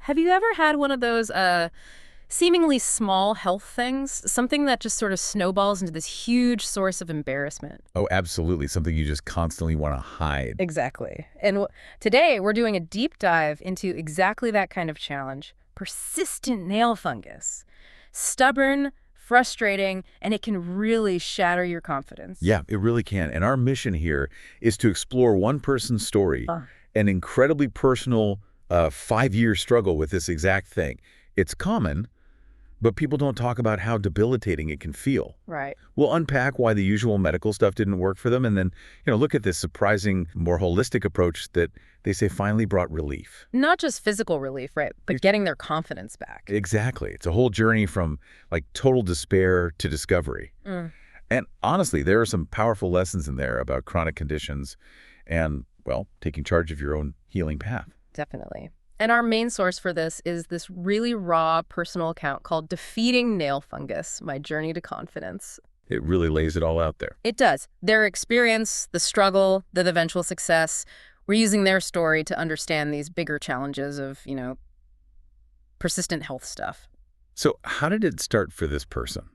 Have you ever had one of those seemingly small health things, something that just sort of snowballs into this huge source of embarrassment? Oh, absolutely. Something you just constantly want to hide. Exactly. And today we're doing a deep dive into exactly that kind of challenge. Persistent nail fungus. Stubborn, frustrating, and it can really shatter your confidence. Yeah, it really can. And our mission here is to explore one person's story, an incredibly personal 5-year struggle with this exact thing. It's common, but people don't talk about how debilitating it can feel. Right. We'll unpack why the usual medical stuff didn't work for them, and then, look at this surprising, more holistic approach that they say finally brought relief. Not just physical relief, right, but getting their confidence back. Exactly. It's a whole journey from, total despair to discovery. And honestly, there are some powerful lessons in there about chronic conditions and, well, taking charge of your own healing path. Definitely. And our main source for this is this really raw personal account called Defeating Nail Fungus, My Journey to Confidence. It really lays it all out there. It does. Their experience, the struggle, the eventual success, we're using their story to understand these bigger challenges of, persistent health stuff. So how did it start for this person?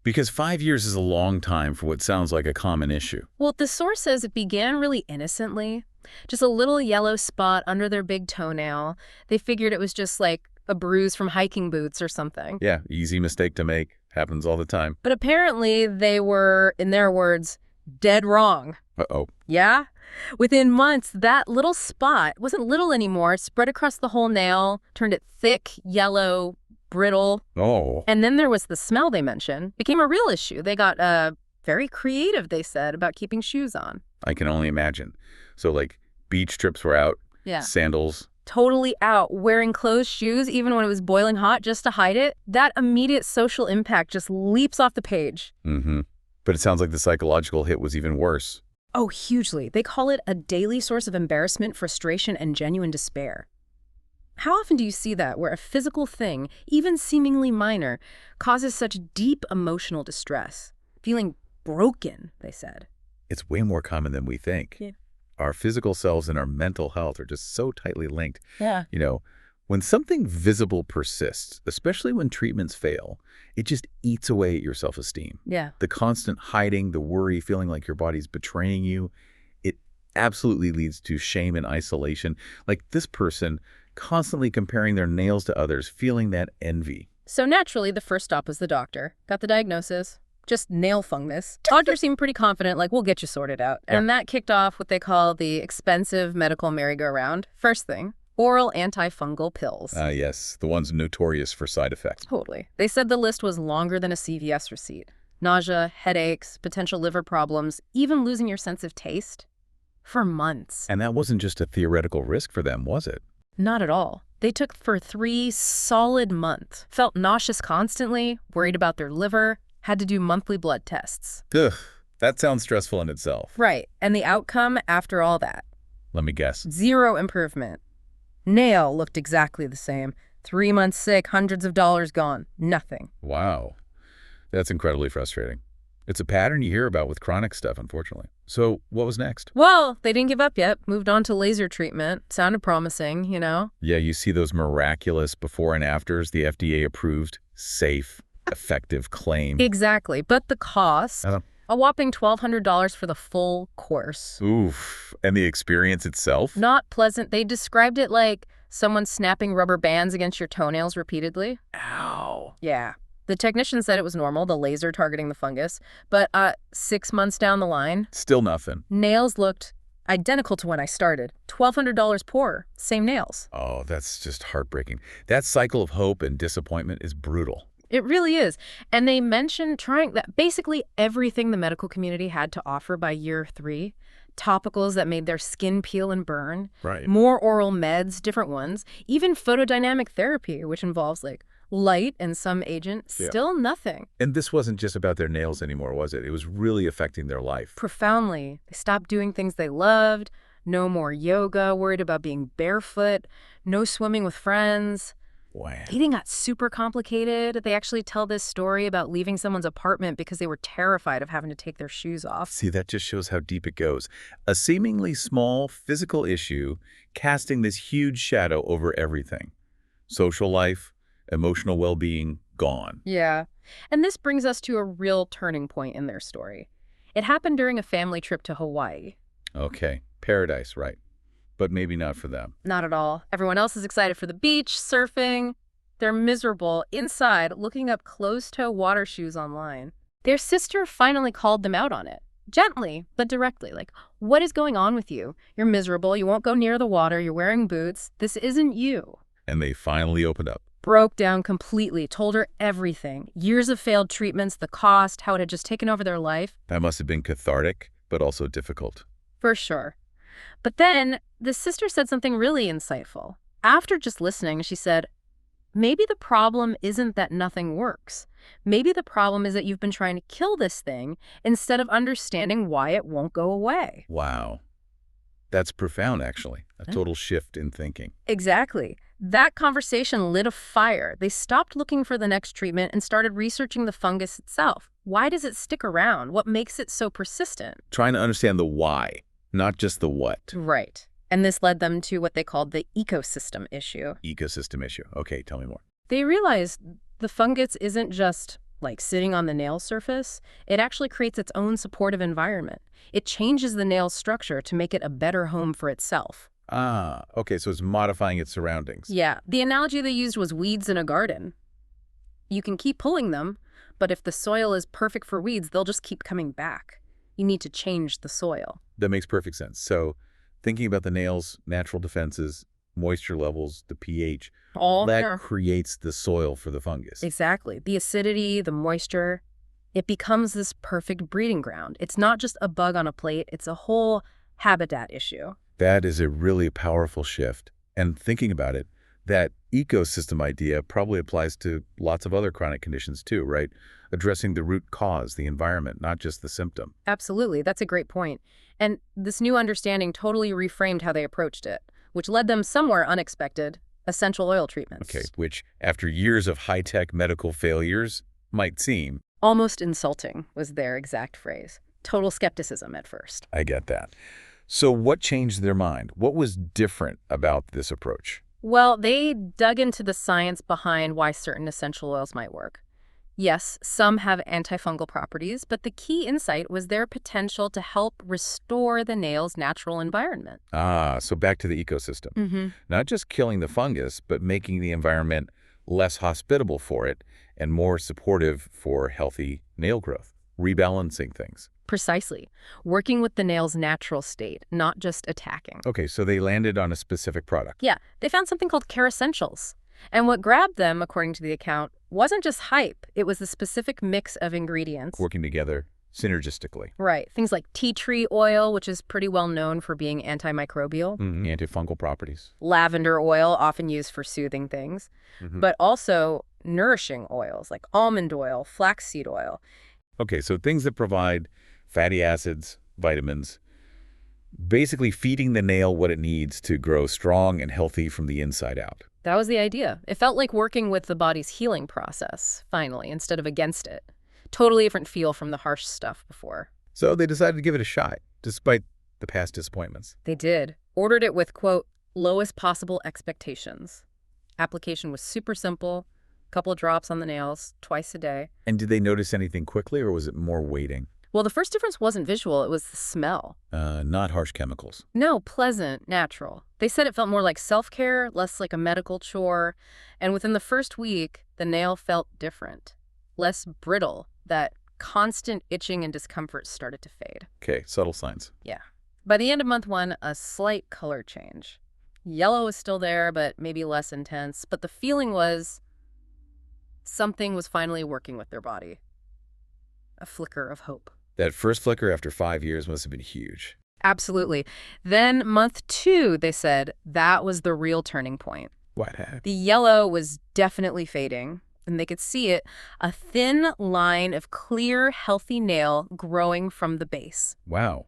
Because 5 years is a long time for what sounds like a common issue. Well, the source says it began really innocently. Just a little yellow spot under their big toenail. They figured it was just like a bruise from hiking boots or something. Yeah, easy mistake to make. Happens all the time. But apparently they were, in their words, dead wrong. Uh-oh. Yeah? Within months, that little spot wasn't little anymore. It spread across the whole nail, turned it thick, yellow, brittle. Oh. And then there was the smell they mentioned. Became a real issue. They got very creative, they said, about keeping shoes on. I can only imagine. So, beach trips were out. Yeah. Sandals. Totally out, wearing closed shoes even when it was boiling hot just to hide it. That immediate social impact just leaps off the page. But it sounds like the psychological hit was even worse. Oh, hugely. They call it a daily source of embarrassment, frustration, and genuine despair. How often do you see that, where a physical thing, even seemingly minor, causes such deep emotional distress? Feeling broken, they said. It's way more common than we think. Yeah. Our physical selves and our mental health are just so tightly linked. Yeah. When something visible persists, especially when treatments fail, it just eats away at your self-esteem. Yeah. The constant hiding, the worry, feeling like your body's betraying you, it absolutely leads to shame and isolation. Like this person constantly comparing their nails to others, feeling that envy. So naturally, the first stop was the doctor. Got the diagnosis. Just nail fungus. Doctor seemed pretty confident, like, we'll get you sorted out. Yeah. And that kicked off what they call the expensive medical merry-go-round. First thing, oral antifungal pills. Yes, the ones notorious for side effects. Totally. They said the list was longer than a CVS receipt. Nausea, headaches, potential liver problems, even losing your sense of taste. For months. And that wasn't just a theoretical risk for them, was it? Not at all. They took for 3 solid months. Felt nauseous constantly, worried about their liver, had to do monthly blood tests. Ugh, that sounds stressful in itself. Right. And the outcome after all that? Let me guess. 0 improvement. Nail looked exactly the same. 3 months sick, hundreds of dollars gone. Nothing. Wow. That's incredibly frustrating. It's a pattern you hear about with chronic stuff, unfortunately. So what was next? Well, they didn't give up yet. Moved on to laser treatment. Sounded promising, Yeah, you see those miraculous before and afters, the FDA approved, safe, effective claim. Exactly. But the cost, a whopping $1,200 for the full course. Oof. And the experience itself? Not pleasant. They described it like someone snapping rubber bands against your toenails repeatedly. Ow. Yeah. The technician said it was normal, the laser targeting the fungus. But 6 months down the line, still nothing. Nails looked identical to when I started. $1,200 poorer. Same nails. Oh, that's just heartbreaking. That cycle of hope and disappointment is brutal. It really is. And they mentioned trying that basically everything the medical community had to offer by year 3. Topicals that made their skin peel and burn. Right. More oral meds, different ones. Even photodynamic therapy, which involves light and some agent. Still nothing. And this wasn't just about their nails anymore, was it? It was really affecting their life. Profoundly. They stopped doing things they loved. No more yoga, worried about being barefoot. No swimming with friends. Wow. Dating got super complicated. They actually tell this story about leaving someone's apartment because they were terrified of having to take their shoes off. See, that just shows how deep it goes. A seemingly small physical issue casting this huge shadow over everything. social life, emotional well-being, gone. Yeah. And this brings us to a real turning point in their story. It happened during a family trip to Hawaii. Okay, paradise, right. But maybe not for them. Not at all. Everyone else is excited for the beach, surfing. They're miserable inside looking up closed-toe water shoes online. Their sister finally called them out on it. Gently, but directly. Like, what is going on with you? You're miserable. You won't go near the water. You're wearing boots. This isn't you. And they finally opened up. Broke down completely, told her everything. Years of failed treatments, the cost, how it had just taken over their life. That must have been cathartic, but also difficult. For sure. But then the sister said something really insightful. After just listening, she said, maybe the problem isn't that nothing works. Maybe the problem is that you've been trying to kill this thing instead of understanding why it won't go away. Wow. That's profound, actually. A total shift in thinking. Exactly. That conversation lit a fire. They stopped looking for the next treatment and started researching the fungus itself. Why does it stick around? What makes it so persistent? Trying to understand the why, not just the what. Right. And this led them to what they called the ecosystem issue. Ecosystem issue. Okay, tell me more. They realized the fungus isn't just like sitting on the nail surface. It actually creates its own supportive environment. It changes the nail's structure to make it a better home for itself. Ah, okay, so it's modifying its surroundings. Yeah, the analogy they used was weeds in a garden. You can keep pulling them, but if the soil is perfect for weeds, they'll just keep coming back. You need to change the soil. That makes perfect sense. So thinking about the nail's natural defenses, moisture levels, the pH, All that creates the soil for the fungus. Exactly. The acidity, the moisture, it becomes this perfect breeding ground. It's not just a bug on a plate, it's a whole habitat issue. That is a really powerful shift. And thinking about it, that ecosystem idea probably applies to lots of other chronic conditions too, right? Addressing the root cause, the environment, not just the symptom. Absolutely. That's a great point. And this new understanding totally reframed how they approached it, which led them somewhere unexpected, essential oil treatments. Okay, which after years of high-tech medical failures might seem almost insulting was their exact phrase. Total skepticism at first. I get that. So what changed their mind? What was different about this approach? Well, they dug into the science behind why certain essential oils might work. Yes, some have antifungal properties, but the key insight was their potential to help restore the nail's natural environment. Ah, so back to the ecosystem. Mm-hmm. Not just killing the fungus, but making the environment less hospitable for it and more supportive for healthy nail growth, rebalancing things. Precisely. Working with the nail's natural state, not just attacking. Okay, so they landed on a specific product. Yeah, they found something called Kerassentials. And what grabbed them, according to the account, wasn't just hype. It was the specific mix of ingredients. Working together synergistically. Right. Things like tea tree oil, which is pretty well known for being antimicrobial. Antifungal properties. Lavender oil, often used for soothing things. But also nourishing oils like almond oil, flaxseed oil. Okay, so things that provide fatty acids, vitamins, basically feeding the nail what it needs to grow strong and healthy from the inside out. That was the idea. It felt like working with the body's healing process, finally, instead of against it. Totally different feel from the harsh stuff before. So they decided to give it a shot, despite the past disappointments. They did. Ordered it with, quote, lowest possible expectations. Application was super simple. Couple of drops on the nails, twice a day. And did they notice anything quickly, or was it more waiting? Well, the first difference wasn't visual, it was the smell. Not harsh chemicals. No, pleasant, natural. They said it felt more like self-care, less like a medical chore. And within the first week, the nail felt different. Less brittle. That constant itching and discomfort started to fade. Okay, subtle signs. Yeah. By the end of month 1, a slight color change. Yellow was still there, but maybe less intense. But the feeling was something was finally working with their body. A flicker of hope. That first flicker after 5 years must have been huge. Absolutely. Then month 2, they said, that was the real turning point. What happened? The yellow was definitely fading, and they could see it, a thin line of clear, healthy nail growing from the base. Wow.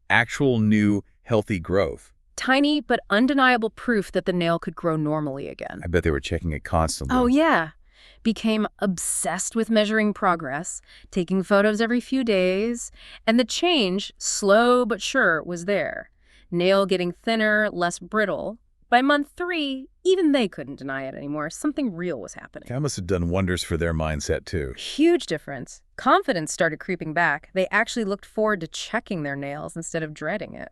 Actual new, healthy growth. Tiny but undeniable proof that the nail could grow normally again. I bet they were checking it constantly. Oh, yeah. Became obsessed with measuring progress, taking photos every few days, and the change, slow but sure, was there. Nail getting thinner, less brittle, By month 3, even they couldn't deny it anymore. Something real was happening. That must have done wonders for their mindset, too. Huge difference. Confidence started creeping back. They actually looked forward to checking their nails instead of dreading it.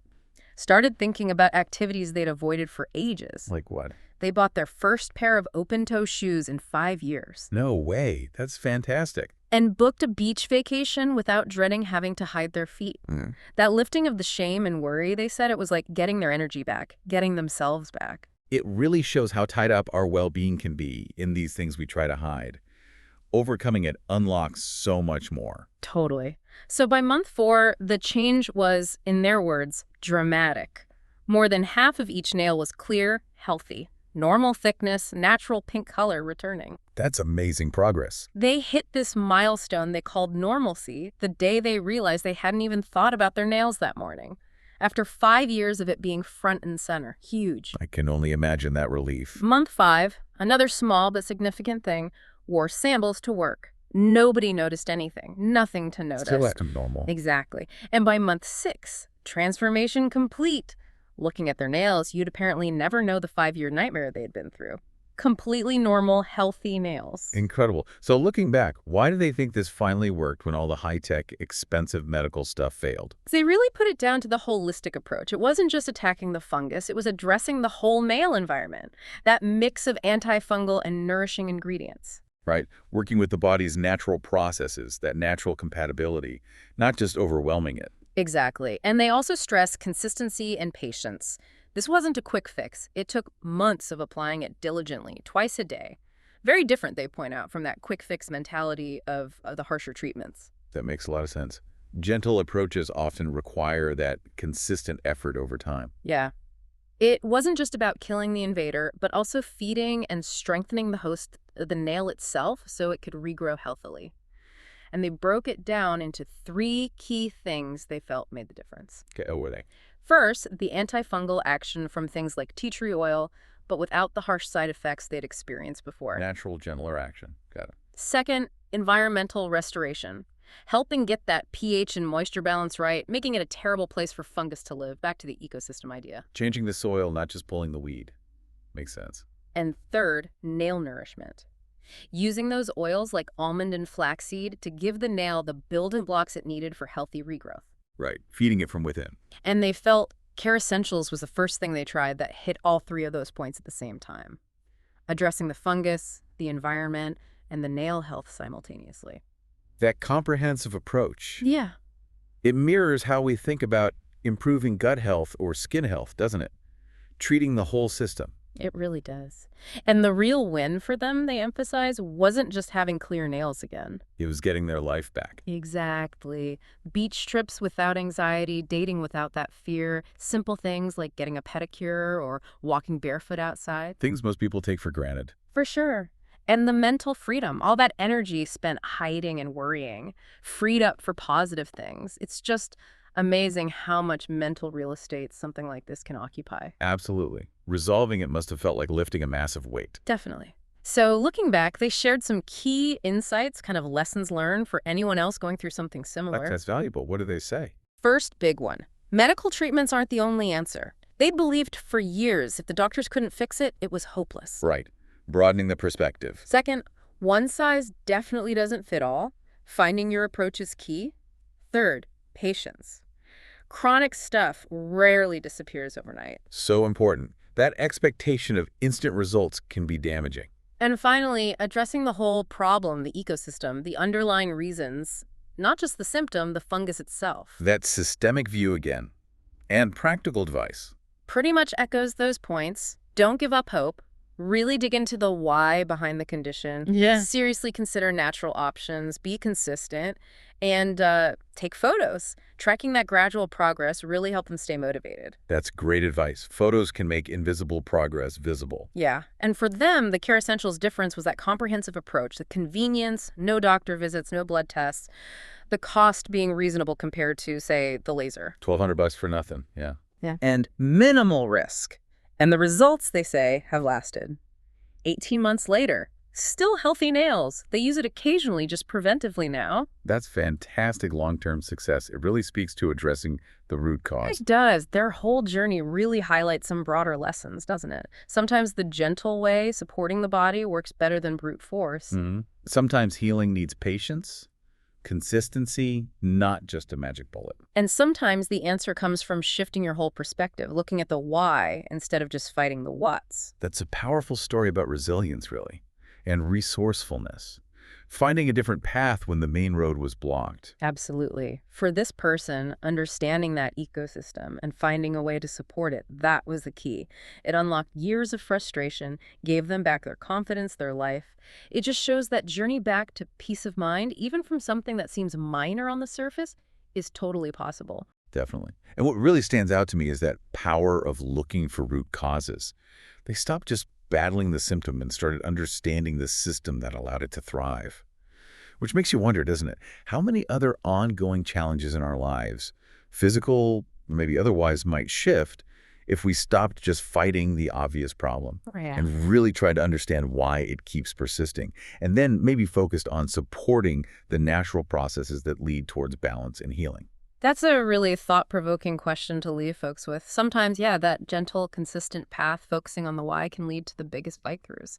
Started thinking about activities they'd avoided for ages. Like what? They bought their first pair of open-toe shoes in 5 years. No way. That's fantastic. And booked a beach vacation without dreading having to hide their feet. That lifting of the shame and worry, they said it was like getting their energy back, getting themselves back. It really shows how tied up our well-being can be in these things we try to hide. Overcoming it unlocks so much more. Totally. So by month 4, the change was, in their words, dramatic. More than half of each nail was clear, healthy. Normal thickness, natural pink color returning. That's amazing progress. They hit this milestone they called normalcy the day they realized they hadn't even thought about their nails that morning. After 5 years of it being front and center. Huge. I can only imagine that relief. Month 5, another small but significant thing, wore sandals to work. Nobody noticed anything. Nothing to notice. Still acting normal. Exactly. And by month 6, transformation complete. Looking at their nails, you'd apparently never know the 5-year nightmare they'd been through. Completely normal, healthy nails. Incredible. So looking back, why do they think this finally worked when all the high-tech, expensive medical stuff failed? They really put it down to the holistic approach. It wasn't just attacking the fungus, it was addressing the whole nail environment. That mix of antifungal and nourishing ingredients. Right? Working with the body's natural processes, that natural compatibility, not just overwhelming it. Exactly. And they also stress consistency and patience. This wasn't a quick fix. It took months of applying it diligently, twice a day. Very different, they point out, from that quick fix mentality of the harsher treatments. That makes a lot of sense. Gentle approaches often require that consistent effort over time. Yeah. It wasn't just about killing the invader, but also feeding and strengthening the host, the nail itself, so it could regrow healthily. And they broke it down into 3 key things they felt made the difference. Okay, what were they? First, the antifungal action from things like tea tree oil, but without the harsh side effects they'd experienced before. Natural, gentler action. Got it. Second, environmental restoration. Helping get that pH and moisture balance right, making it a terrible place for fungus to live. Back to the ecosystem idea. Changing the soil, not just pulling the weed. Makes sense. And third, nail nourishment. Using those oils like almond and flaxseed to give the nail the building blocks it needed for healthy regrowth. Right. Feeding it from within. And they felt Kerassentials was the first thing they tried that hit all 3 of those points at the same time. Addressing the fungus, the environment, and the nail health simultaneously. That comprehensive approach. Yeah. It mirrors how we think about improving gut health or skin health, doesn't it? Treating the whole system. It really does. And the real win for them, they emphasize, wasn't just having clear nails again. It was getting their life back. Exactly. Beach trips without anxiety, dating without that fear, simple things like getting a pedicure or walking barefoot outside. Things most people take for granted. For sure. And the mental freedom, all that energy spent hiding and worrying, freed up for positive things. It's just amazing how much mental real estate something like this can occupy. Absolutely. Resolving it must have felt like lifting a massive weight. Definitely. So looking back, they shared some key insights, kind of lessons learned for anyone else going through something similar. That's valuable. What do they say? First big one. Medical treatments aren't the only answer. They'd believed for years if the doctors couldn't fix it, it was hopeless. Right. Broadening the perspective. Second, one size definitely doesn't fit all. Finding your approach is key. Third, patience. Chronic stuff rarely disappears overnight. So important. That expectation of instant results can be damaging. And finally, addressing the whole problem, the ecosystem, the underlying reasons, not just the symptom, the fungus itself. That systemic view again. And practical advice. Pretty much echoes those points. Don't give up hope. Really dig into the why behind the condition. Yeah. Seriously consider natural options. Be consistent. And take photos. Tracking that gradual progress really help them stay motivated. That's great advice. Photos can make invisible progress visible. Yeah. And for them, the Kerassentials difference was that comprehensive approach. The convenience, no doctor visits, no blood tests. The cost being reasonable compared to, say, the laser. $1,200 for nothing. Yeah. And minimal risk. And the results, they say, have lasted. 18 months later, Still healthy nails. They use it occasionally, just preventively now. That's fantastic long-term success. It really speaks to addressing the root cause. It does. Their whole journey really highlights some broader lessons, doesn't it? Sometimes the gentle way, supporting the body, works better than brute force. Sometimes healing needs patience, consistency, not just a magic bullet. And sometimes the answer comes from shifting your whole perspective, looking at the why instead of just fighting the what's. That's a powerful story about resilience, really, and resourcefulness. Finding a different path when the main road was blocked. Absolutely. For this person, understanding that ecosystem and finding a way to support it, that was the key. It unlocked years of frustration, gave them back their confidence, their life. It just shows that journey back to peace of mind, even from something that seems minor on the surface, is totally possible. Definitely. And what really stands out to me is that power of looking for root causes. They stopped just battling the symptom and started understanding the system that allowed it to thrive. Which makes you wonder, doesn't it? How many other ongoing challenges in our lives, physical, maybe otherwise, might shift if we stopped just fighting the obvious problem and really tried to understand why it keeps persisting, and then maybe focused on supporting the natural processes that lead towards balance and healing. That's a really thought-provoking question to leave folks with. Sometimes, yeah, that gentle, consistent path focusing on the why can lead to the biggest breakthroughs.